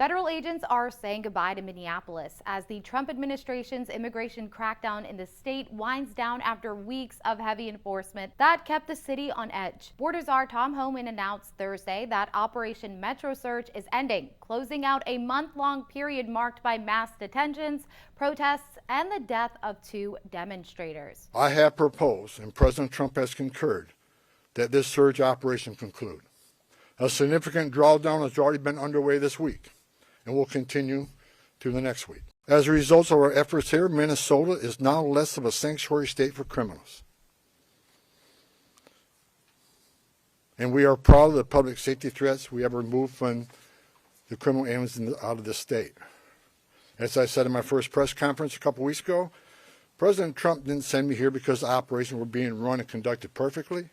Federal agents are saying goodbye to Minneapolis as the Trump administration's immigration crackdown in the state winds down after weeks of heavy enforcement that kept the city on edge. Border Czar Tom Homan announced Thursday that Operation Metro Search is ending, closing out a month-long period marked by mass detentions, protests, and the death of 2 demonstrators. I have proposed, and President Trump has concurred, that this surge operation conclude. A significant drawdown has already been underway this week and will continue to the next week. As a result of our efforts here, Minnesota is now less of a sanctuary state for criminals. And we are proud of the public safety threats we have removed from the criminal elements out of the state. As I said in my first press conference a couple weeks ago, President Trump didn't send me here because the operations were being run and conducted perfectly.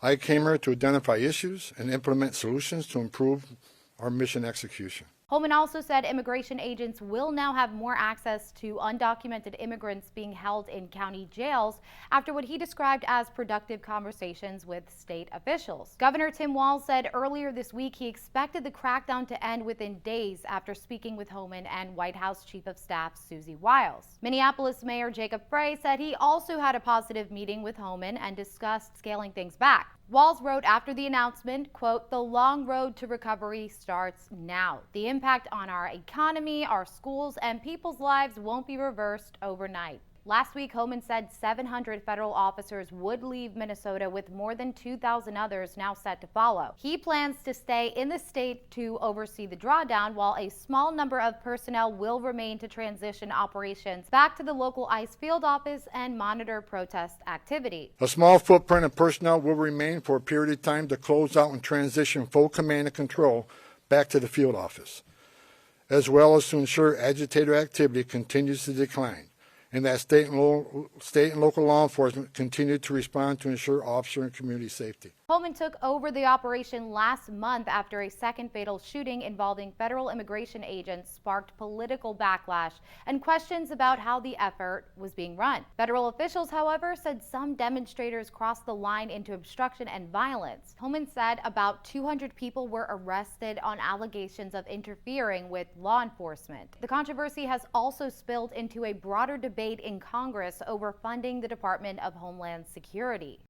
I came here to identify issues and implement solutions to improve our mission execution. Homan also said immigration agents will now have more access to undocumented immigrants being held in county jails after what he described as productive conversations with state officials. Governor Tim Walz said earlier this week he expected the crackdown to end within days after speaking with Homan and White House Chief of Staff Susie Wiles. Minneapolis Mayor Jacob Frey said he also had a positive meeting with Homan and discussed scaling things back. Walz wrote after the announcement, quote, "The long road to recovery starts now. The impact on our economy, our schools, and people's lives won't be reversed overnight." Last week, Homan said 700 federal officers would leave Minnesota, with more than 2,000 others now set to follow. He plans to stay in the state to oversee the drawdown, while a small number of personnel will remain to transition operations back to the local ICE field office and monitor protest activity. A small footprint of personnel will remain for a period of time to close out and transition full command and control back to the field office, as well as to ensure agitator activity continues to decline, and that state and local law enforcement continue to respond to ensure officer and community safety. Homan took over the operation last month after a second fatal shooting involving federal immigration agents sparked political backlash and questions about how the effort was being run. Federal officials, however, said some demonstrators crossed the line into obstruction and violence. Homan said about 200 people were arrested on allegations of interfering with law enforcement. The controversy has also spilled into a broader debate in Congress over funding the Department of Homeland Security.